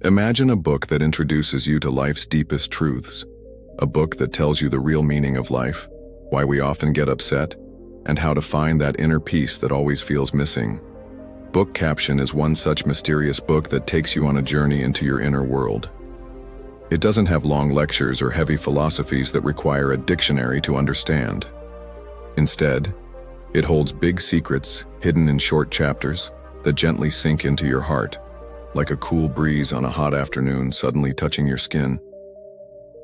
Imagine a book that introduces you to life's deepest truths, a book that tells you the real meaning of life, why we often get upset, and how to find that inner peace that always feels missing. Book Caption is one such mysterious book that takes you on a journey into your inner world. It doesn't have long lectures or heavy philosophies that require a dictionary to understand. Instead, it holds big secrets hidden in short chapters that gently sink into your heart, like a cool breeze on a hot afternoon suddenly touching your skin.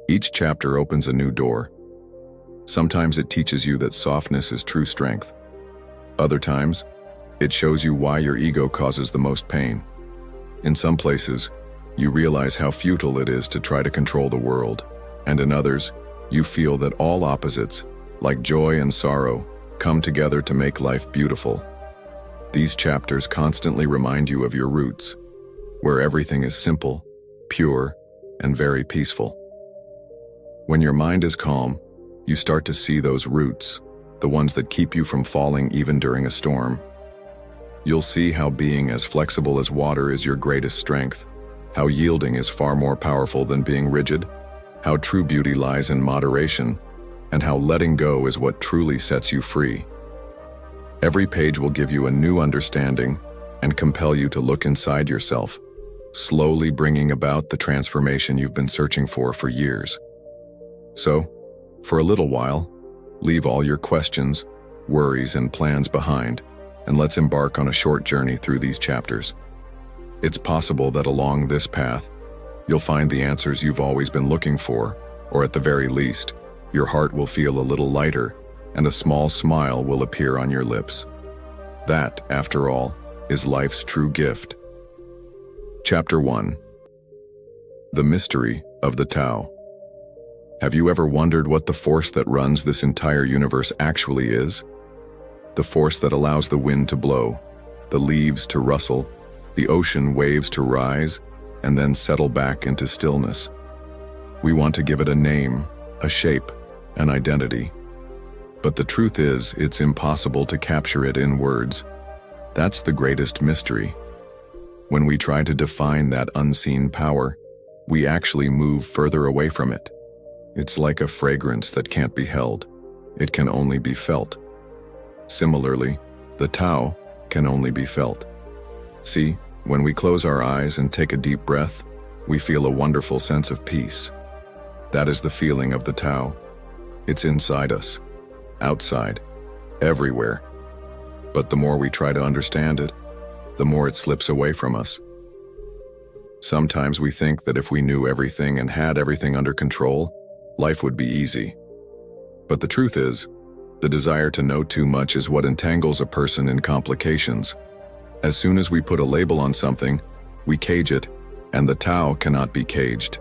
Each chapter opens a new door. Sometimes it teaches you that softness is true strength. Other times, it shows you why your ego causes the most pain. In some places, you realize how futile it is to try to control the world, and in others, you feel that all opposites, like joy and sorrow, come together to make life beautiful. These chapters constantly remind you of your roots, where everything is simple, pure, and very peaceful. When your mind is calm, you start to see those roots, the ones that keep you from falling even during a storm. You'll see how being as flexible as water is your greatest strength, how yielding is far more powerful than being rigid, how true beauty lies in moderation, and how letting go is what truly sets you free. Every page will give you a new understanding and compel you to look inside yourself, slowly bringing about the transformation you've been searching for years. So, for a little while, leave all your questions, worries, and plans behind, and let's embark on a short journey through these chapters. It's possible that along this path, you'll find the answers you've always been looking for, or at the very least, your heart will feel a little lighter, and a small smile will appear on your lips. That, after all, is life's true gift. Chapter 1. The Mystery of the Tao. Have you ever wondered what the force that runs this entire universe actually is? The force that allows the wind to blow, the leaves to rustle, the ocean waves to rise, and then settle back into stillness. We want to give it a name, a shape, an identity. But the truth is, it's impossible to capture it in words. That's the greatest mystery. When we try to define that unseen power, we actually move further away from it. It's like a fragrance that can't be held. It can only be felt. Similarly, the Tao can only be felt. See, when we close our eyes and take a deep breath, we feel a wonderful sense of peace. That is the feeling of the Tao. It's inside us, outside, everywhere. But the more we try to understand it, the more it slips away from us. Sometimes we think that if we knew everything and had everything under control, life would be easy. But the truth is, the desire to know too much is what entangles a person in complications. As soon as we put a label on something, we cage it, and the Tao cannot be caged.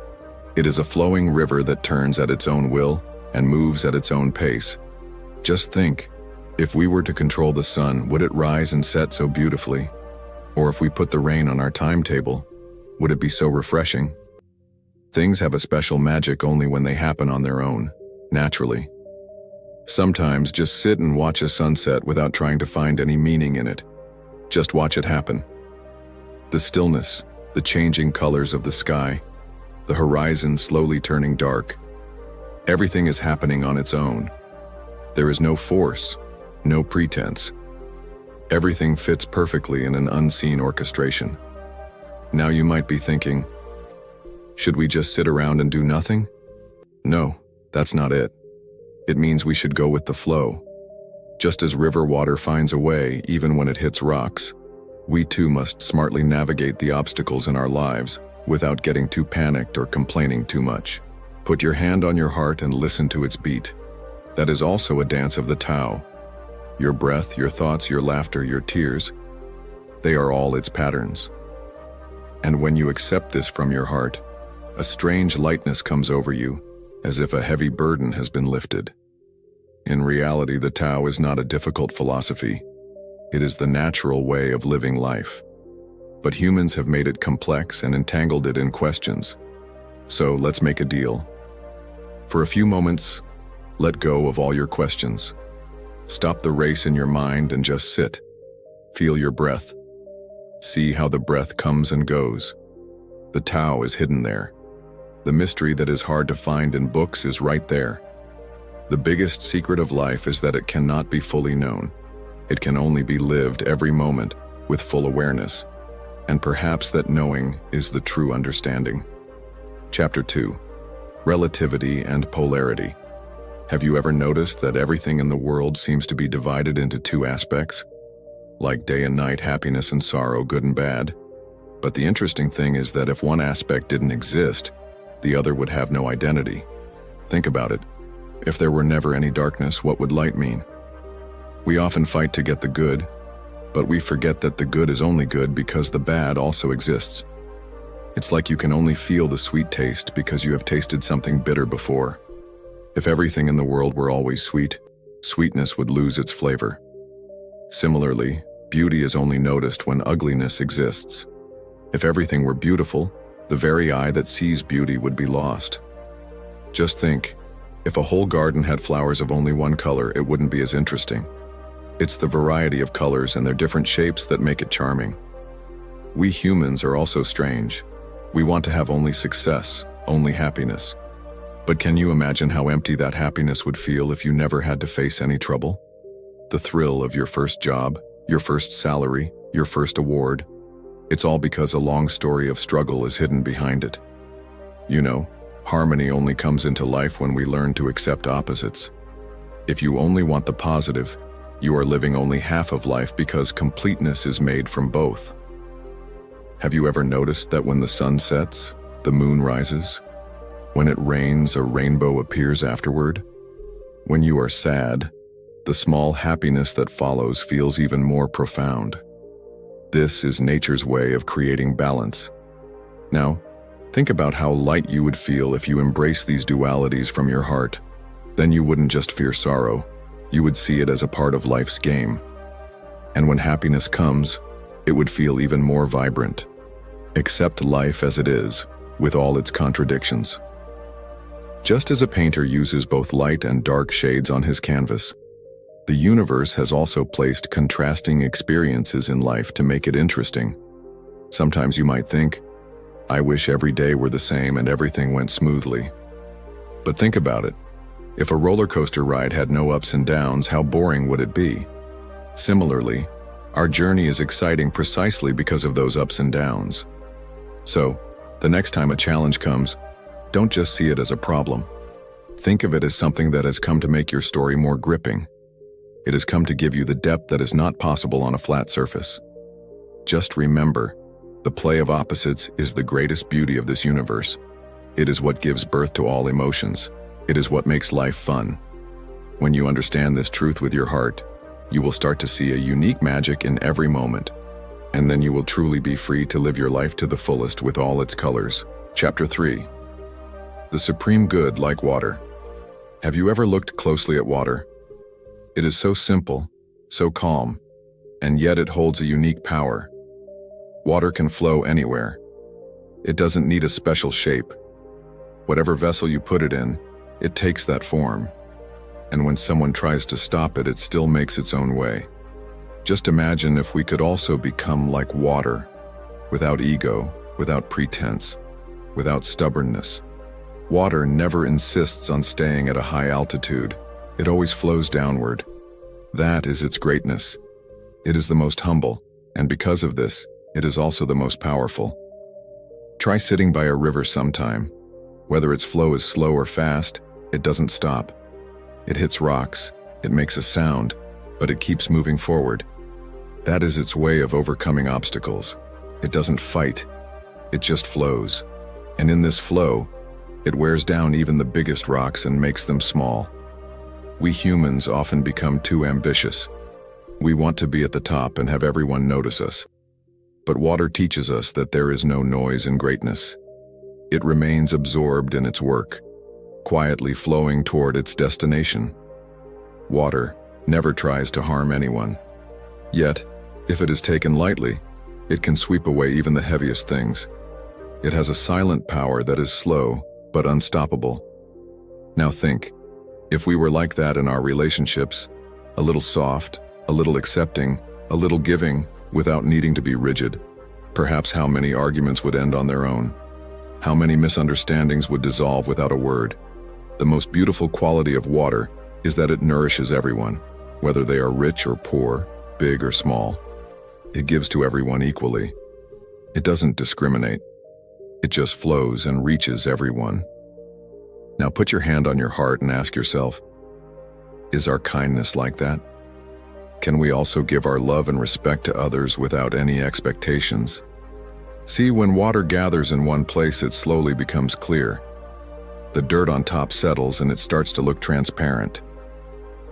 It is a flowing river that turns at its own will and moves at its own pace. Just think, if we were to control the sun, would it rise and set so beautifully? Or if we put the rain on our timetable, would it be so refreshing? Things have a special magic only when they happen on their own, naturally. Sometimes just sit and watch a sunset without trying to find any meaning in it. Just watch it happen. The stillness, the changing colors of the sky, the horizon slowly turning dark. Everything is happening on its own. There is no force, no pretense. Everything fits perfectly in an unseen orchestration. Now you might be thinking, should we just sit around and do nothing? No, that's not it. It means we should go with the flow. Just as river water finds a way even when it hits rocks, we too must smartly navigate the obstacles in our lives without getting too panicked or complaining too much. Put your hand on your heart and listen to its beat. That is also a dance of the Tao. Your breath, your thoughts, your laughter, your tears, they are all its patterns. And when you accept this from your heart, a strange lightness comes over you, as if a heavy burden has been lifted. In reality, the Tao is not a difficult philosophy. It is the natural way of living life. But humans have made it complex and entangled it in questions. So let's make a deal. For a few moments, let go of all your questions. Stop the race in your mind and just sit. Feel your breath. See how the breath comes and goes. The Tao is hidden there. The mystery that is hard to find in books is right there. The biggest secret of life is that it cannot be fully known. It can only be lived every moment with full awareness. And perhaps that knowing is the true understanding. Chapter 2. Relativity and Polarity. Have you ever noticed that everything in the world seems to be divided into two aspects? Like day and night, happiness and sorrow, good and bad. But the interesting thing is that if one aspect didn't exist, the other would have no identity. Think about it. If there were never any darkness, what would light mean? We often fight to get the good, but we forget that the good is only good because the bad also exists. It's like you can only feel the sweet taste because you have tasted something bitter before. If everything in the world were always sweet, sweetness would lose its flavor. Similarly, beauty is only noticed when ugliness exists. If everything were beautiful, the very eye that sees beauty would be lost. Just think, if a whole garden had flowers of only one color, it wouldn't be as interesting. It's the variety of colors and their different shapes that make it charming. We humans are also strange. We want to have only success, only happiness. But can you imagine how empty that happiness would feel if you never had to face any trouble? The thrill of your first job, your first salary, your first award. It's all because a long story of struggle is hidden behind it. You know, harmony only comes into life when we learn to accept opposites. If you only want the positive, you are living only half of life because completeness is made from both. Have you ever noticed that when the sun sets, the moon rises? When it rains, a rainbow appears afterward? When you are sad, the small happiness that follows feels even more profound. This is nature's way of creating balance. Now, think about how light you would feel if you embrace these dualities from your heart. Then you wouldn't just fear sorrow, you would see it as a part of life's game. And when happiness comes, it would feel even more vibrant. Accept life as it is, with all its contradictions. Just as a painter uses both light and dark shades on his canvas, the universe has also placed contrasting experiences in life to make it interesting. Sometimes you might think, I wish every day were the same and everything went smoothly. But think about it. If a roller coaster ride had no ups and downs, how boring would it be? Similarly, our journey is exciting precisely because of those ups and downs. So, the next time a challenge comes, don't just see it as a problem. Think of it as something that has come to make your story more gripping. It has come to give you the depth that is not possible on a flat surface. Just remember, the play of opposites is the greatest beauty of this universe. It is what gives birth to all emotions. It is what makes life fun. When you understand this truth with your heart, you will start to see a unique magic in every moment. And then you will truly be free to live your life to the fullest with all its colors. Chapter 3. The Supreme Good Like Water. Have you ever looked closely at water? It is so simple, so calm, and yet it holds a unique power. Water can flow anywhere. It doesn't need a special shape. Whatever vessel you put it in, it takes that form. And when someone tries to stop it, it still makes its own way. Just imagine if we could also become like water, without ego, without pretense, without stubbornness. Water never insists on staying at a high altitude. It always flows downward. That is its greatness. It is the most humble, and because of this, it is also the most powerful. Try sitting by a river sometime. Whether its flow is slow or fast, it doesn't stop. It hits rocks, it makes a sound, but it keeps moving forward. That is its way of overcoming obstacles. It doesn't fight, it just flows. And in this flow, it wears down even the biggest rocks and makes them small. We humans often become too ambitious. We want to be at the top and have everyone notice us. But water teaches us that there is no noise in greatness. It remains absorbed in its work, quietly flowing toward its destination. Water never tries to harm anyone. Yet, if it is taken lightly, it can sweep away even the heaviest things. It has a silent power that is slow but unstoppable. Now think, if we were like that in our relationships, a little soft, a little accepting, a little giving, without needing to be rigid, perhaps how many arguments would end on their own. How many misunderstandings would dissolve without a word? The most beautiful quality of water is that it nourishes everyone, whether they are rich or poor, big or small. It gives to everyone equally. It doesn't discriminate. It just flows and reaches everyone. Now put your hand on your heart and ask yourself, is our kindness like that? Can we also give our love and respect to others without any expectations? See, when water gathers in one place, it slowly becomes clear. The dirt on top settles and it starts to look transparent.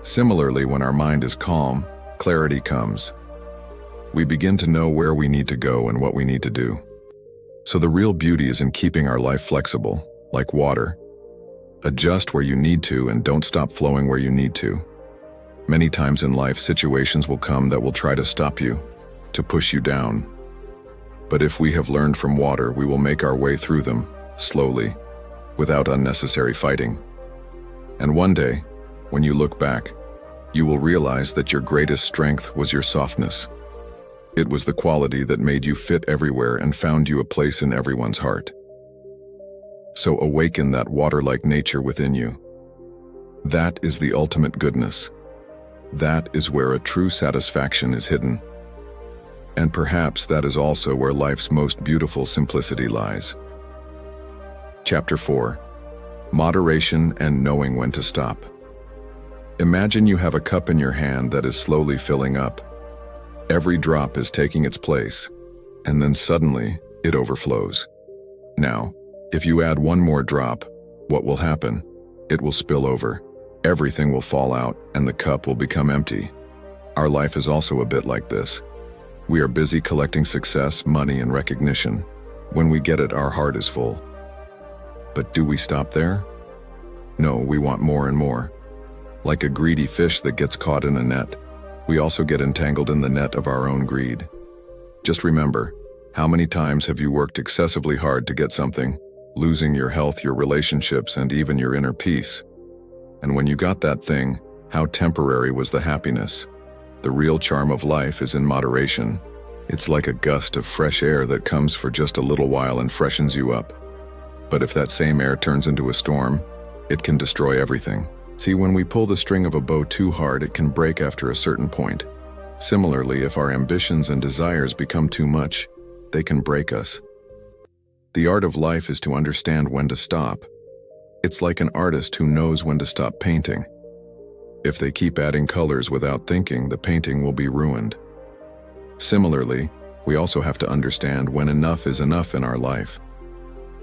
Similarly, when our mind is calm, clarity comes. We begin to know where we need to go and what we need to do. So the real beauty is in keeping our life flexible, like water. Adjust where you need to and don't stop flowing where you need to. Many times in life, situations will come that will try to stop you, to push you down. But if we have learned from water, we will make our way through them, slowly, without unnecessary fighting. And one day, when you look back, you will realize that your greatest strength was your softness. It was the quality that made you fit everywhere and found you a place in everyone's heart. So awaken that water-like nature within you. That is the ultimate goodness. That is where a true satisfaction is hidden. And perhaps that is also where life's most beautiful simplicity lies. Chapter 4. Moderation and knowing when to stop. Imagine you have a cup in your hand that is slowly filling up. Every drop is taking its place, and then suddenly it overflows. Now, if you add one more drop, what will happen? It will spill over. Everything will fall out, and the cup will become empty. Our life is also a bit like this. We are busy collecting success, money, and recognition. When we get it, our heart is full. But do we stop there? No, we want more and more. Like a greedy fish that gets caught in a net, we also get entangled in the net of our own greed. Just remember, how many times have you worked excessively hard to get something, losing your health, your relationships, and even your inner peace? And when you got that thing, how temporary was the happiness? The real charm of life is in moderation. It's like a gust of fresh air that comes for just a little while and freshens you up. But if that same air turns into a storm, it can destroy everything. See, when we pull the string of a bow too hard, it can break after a certain point. Similarly, if our ambitions and desires become too much, they can break us. The art of life is to understand when to stop. It's like an artist who knows when to stop painting. If they keep adding colors without thinking, the painting will be ruined. Similarly, we also have to understand when enough is enough in our life.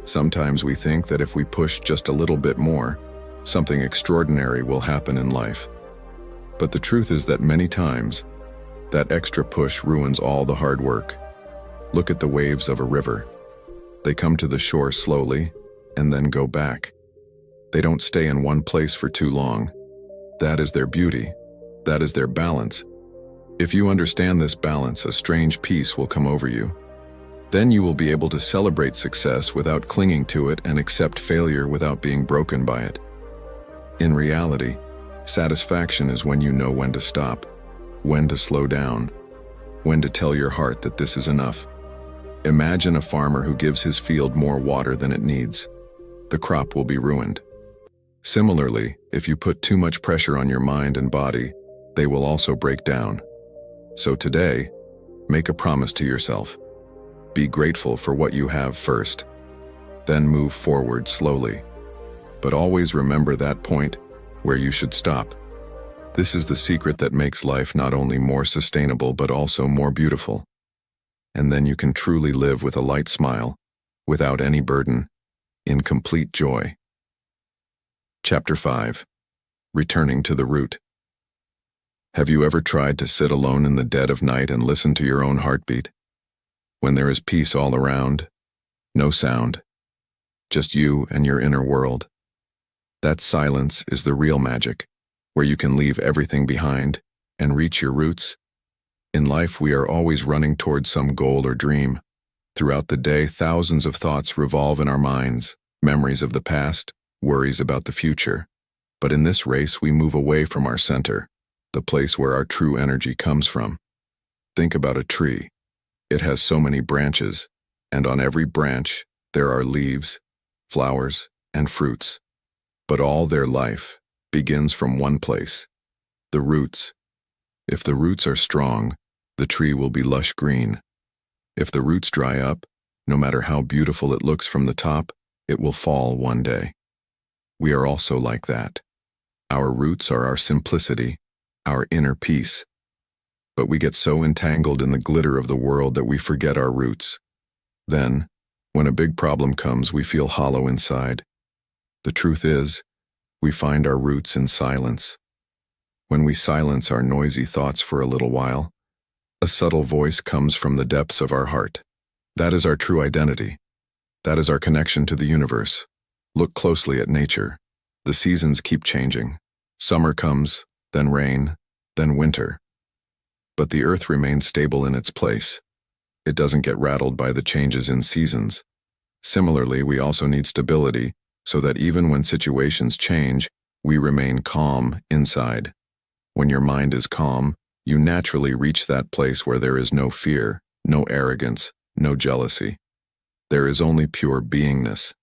Sometimes we think that if we push just a little bit more, something extraordinary will happen in life. But the truth is that many times, that extra push ruins all the hard work. Look at the waves of a river. They come to the shore slowly and then go back. They don't stay in one place for too long. That is their beauty. That is their balance. If you understand this balance, a strange peace will come over you. Then you will be able to celebrate success without clinging to it and accept failure without being broken by it. In reality, satisfaction is when you know when to stop, when to slow down, when to tell your heart that this is enough. Imagine a farmer who gives his field more water than it needs. The crop will be ruined. Similarly, if you put too much pressure on your mind and body, they will also break down. So today, make a promise to yourself. Be grateful for what you have first. Then move forward slowly. But always remember that point where you should stop. This is the secret that makes life not only more sustainable but also more beautiful. And then you can truly live with a light smile, without any burden, in complete joy. Chapter 5. Returning to the root. Have you ever tried to sit alone in the dead of night and listen to your own heartbeat? When there is peace all around, no sound, just you and your inner world. That silence is the real magic, where you can leave everything behind and reach your roots. In life, we are always running towards some goal or dream. Throughout the day, thousands of thoughts revolve in our minds, memories of the past, worries about the future. But in this race, we move away from our center, the place where our true energy comes from. Think about a tree. It has so many branches, and on every branch, There are leaves, flowers, and fruits, but all their life begins from one place, the roots. If the roots are strong, the tree will be lush green. If the roots dry up, no matter how beautiful it looks from the top, it will fall one day. We are also like that. Our roots are our simplicity, our inner peace. But we get so entangled in the glitter of the world that we forget our roots. Then, when a big problem comes, we feel hollow inside. The truth is, we find our roots in silence. When we silence our noisy thoughts for a little while, a subtle voice comes from the depths of our heart. That is our true identity. That is our connection to the universe. Look closely at nature. The seasons keep changing. Summer comes, then rain, then winter. But the earth remains stable in its place. It doesn't get rattled by the changes in seasons. Similarly, we also need stability so that even when situations change, we remain calm inside. When your mind is calm, you naturally reach that place where there is no fear, no arrogance, no jealousy. There is only pure beingness.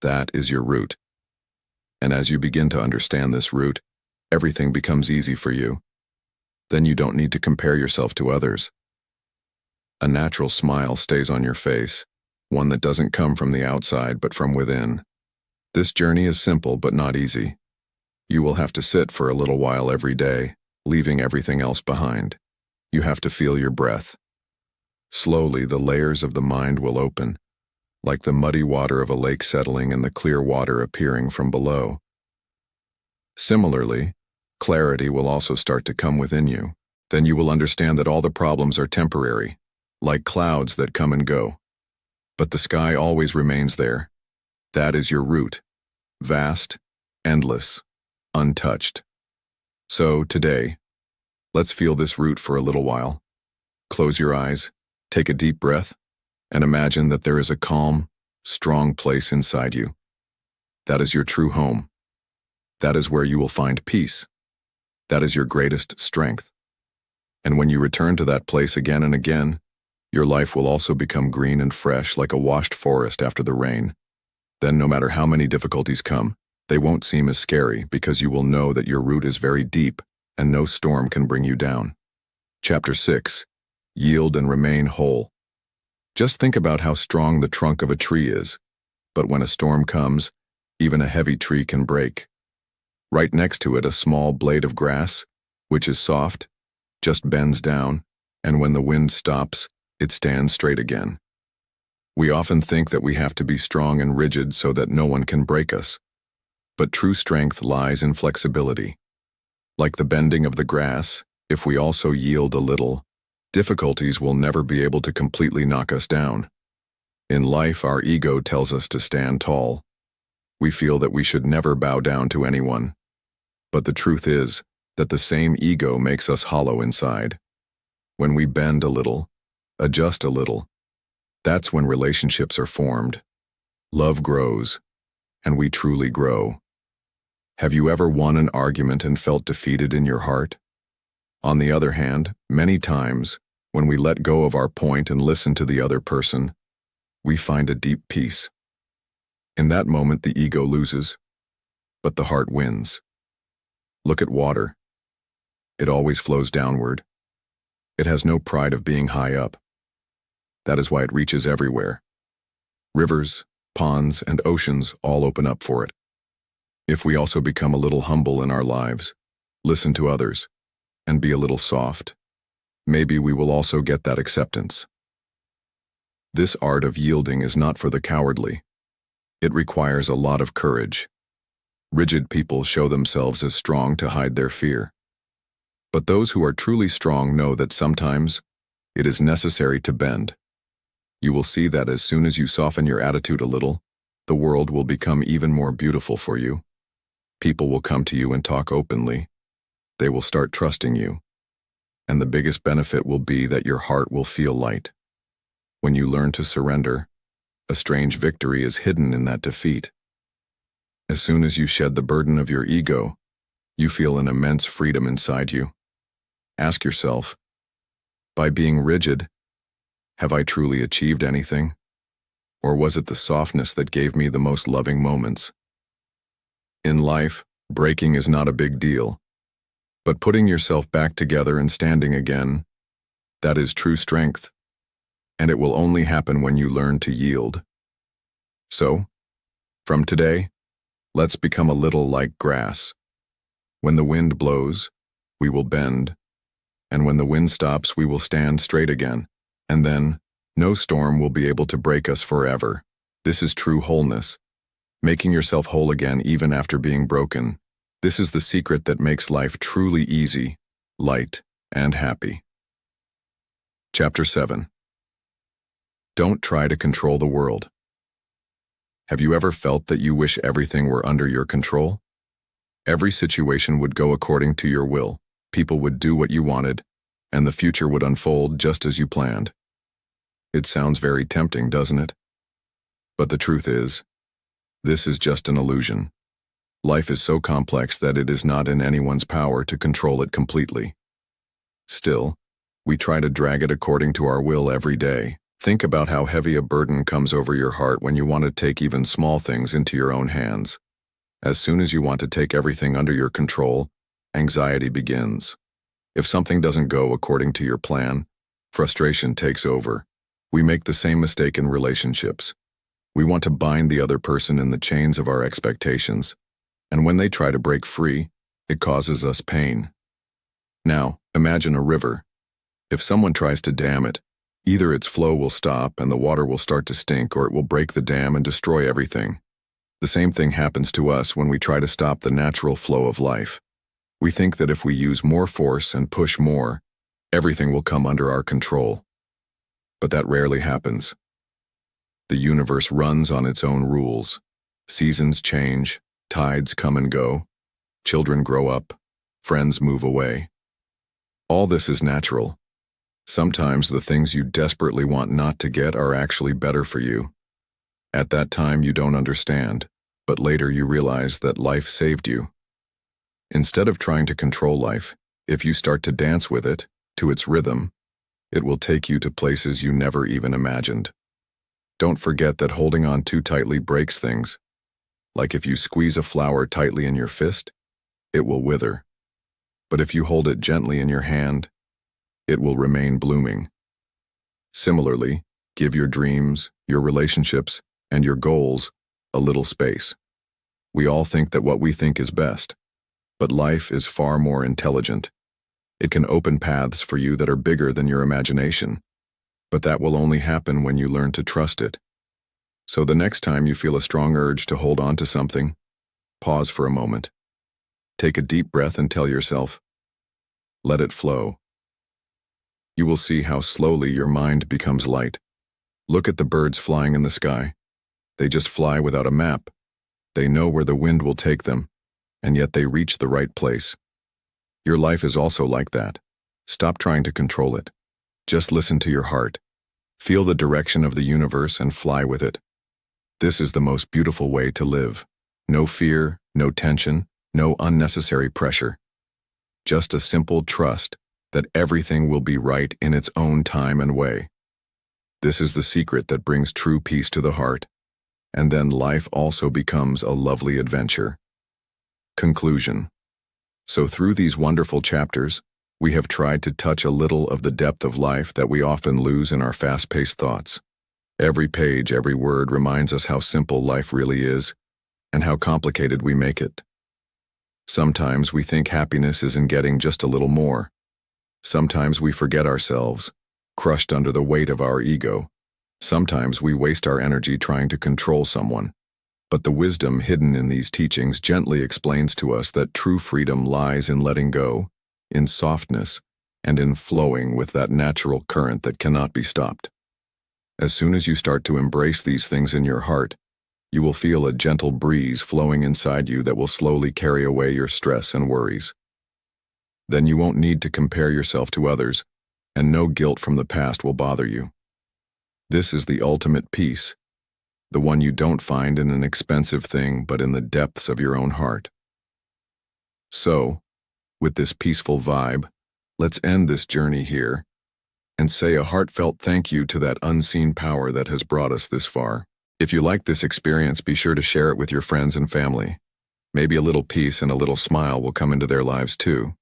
That is your root. And as you begin to understand this root, everything becomes easy for you. Then you don't need to compare yourself to others. A natural smile stays on your face, one that doesn't come from the outside but from within. This journey is simple but not easy. You will have to sit for a little while every day, leaving everything else behind. You have to feel your breath. Slowly, the layers of the mind will open, like the muddy water of a lake settling and the clear water appearing from below. Similarly, clarity will also start to come within you. Then you will understand that all the problems are temporary, like clouds that come and go. But the sky always remains there. That is your root, vast, endless, untouched. So today, let's feel this root for a little while. Close your eyes, take a deep breath, and imagine that there is a calm, strong place inside you. That is your true home. That is where you will find peace. That is your greatest strength. And when you return to that place again and again, your life will also become green and fresh like a washed forest after the rain. Then no matter how many difficulties come, they won't seem as scary because you will know that your root is very deep and no storm can bring you down. Chapter 6. Yield and remain whole. Just think about how strong the trunk of a tree is, but when a storm comes, even a heavy tree can break. Right next to it, a small blade of grass, which is soft, just bends down, and when the wind stops, it stands straight again. We often think that we have to be strong and rigid so that no one can break us. But true strength lies in flexibility. Like the bending of the grass, if we also yield a little, difficulties will never be able to completely knock us down. In life, our ego tells us to stand tall. We feel that we should never bow down to anyone. But the truth is that the same ego makes us hollow inside. When we bend a little, adjust a little, that's when relationships are formed. Love grows, and we truly grow. Have you ever won an argument and felt defeated in your heart? On the other hand, many times, when we let go of our point and listen to the other person, we find a deep peace. In that moment, the ego loses, but the heart wins. Look at water. It always flows downward. It has no pride of being high up. That is why it reaches everywhere. Rivers, ponds, and oceans all open up for it. If we also become a little humble in our lives, listen to others, and be a little soft, maybe we will also get that acceptance. This art of yielding is not for the cowardly. It requires a lot of courage. Rigid people show themselves as strong to hide their fear. But those who are truly strong know that sometimes it is necessary to bend. You will see that as soon as you soften your attitude a little, the world will become even more beautiful for you. People will come to you and talk openly. They will start trusting you. And the biggest benefit will be that your heart will feel light. When you learn to surrender, a strange victory is hidden in that defeat. As soon as you shed the burden of your ego, you feel an immense freedom inside you. Ask yourself, by being rigid, have I truly achieved anything? Or was it the softness that gave me the most loving moments? In life, breaking is not a big deal. But putting yourself back together and standing again, that is true strength. And it will only happen when you learn to yield. So, from today, let's become a little like grass. When the wind blows, we will bend. And when the wind stops, we will stand straight again. And then, no storm will be able to break us forever. This is true wholeness. Making yourself whole again even after being broken. This is the secret that makes life truly easy, light, and happy. Chapter 7. Don't try to control the world. Have you ever felt that you wish everything were under your control? Every situation would go according to your will, people would do what you wanted, and the future would unfold just as you planned. It sounds very tempting, doesn't it? But the truth is, this is just an illusion. Life is so complex that it is not in anyone's power to control it completely. Still, we try to drag it according to our will every day. Think about how heavy a burden comes over your heart when you want to take even small things into your own hands. As soon as you want to take everything under your control, anxiety begins. If something doesn't go according to your plan, frustration takes over. We make the same mistake in relationships. We want to bind the other person in the chains of our expectations, and when they try to break free, it causes us pain. Now, imagine a river. If someone tries to dam it, either its flow will stop and the water will start to stink, or it will break the dam and destroy everything. The same thing happens to us when we try to stop the natural flow of life. We think that if we use more force and push more, everything will come under our control. But that rarely happens. The universe runs on its own rules. Seasons change, tides come and go, children grow up, friends move away. All this is natural. Sometimes the things you desperately want not to get are actually better for you. At that time you don't understand, but later you realize that life saved you. Instead of trying to control life, if you start to dance with it, to its rhythm, it will take you to places you never even imagined. Don't forget that holding on too tightly breaks things. Like if you squeeze a flower tightly in your fist, it will wither. But if you hold it gently in your hand, it will remain blooming. Similarly, give your dreams, your relationships, and your goals a little space. We all think that what we think is best, but life is far more intelligent. It can open paths for you that are bigger than your imagination, but that will only happen when you learn to trust it. So the next time you feel a strong urge to hold on to something, pause for a moment. Take a deep breath and tell yourself, let it flow. You will see how slowly your mind becomes light. Look at the birds flying in the sky. They just fly without a map. They know where the wind will take them, and yet they reach the right place. Your life is also like that. Stop trying to control it. Just listen to your heart. Feel the direction of the universe and fly with it. This is the most beautiful way to live. No fear, no tension, no unnecessary pressure. Just a simple trust that everything will be right in its own time and way. This is the secret that brings true peace to the heart, and then life also becomes a lovely adventure. Conclusion. So through these wonderful chapters, we have tried to touch a little of the depth of life that we often lose in our fast-paced thoughts. Every page, every word reminds us how simple life really is, and how complicated we make it. Sometimes we think happiness is in getting just a little more. Sometimes we forget ourselves, crushed under the weight of our ego. Sometimes we waste our energy trying to control someone. But the wisdom hidden in these teachings gently explains to us that true freedom lies in letting go, in softness, and in flowing with that natural current that cannot be stopped. As soon as you start to embrace these things in your heart, you will feel a gentle breeze flowing inside you that will slowly carry away your stress and worries. Then you won't need to compare yourself to others, and no guilt from the past will bother you. This is the ultimate peace, the one you don't find in an expensive thing but in the depths of your own heart. So, with this peaceful vibe, let's end this journey here and say a heartfelt thank you to that unseen power that has brought us this far. If you liked this experience, be sure to share it with your friends and family. Maybe a little peace and a little smile will come into their lives too.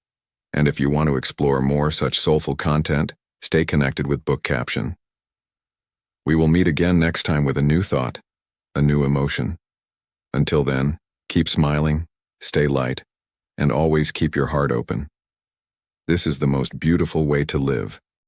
And if you want to explore more such soulful content, stay connected with Book Caption. We will meet again next time with a new thought, a new emotion. Until then, keep smiling, stay light, and always keep your heart open. This is the most beautiful way to live.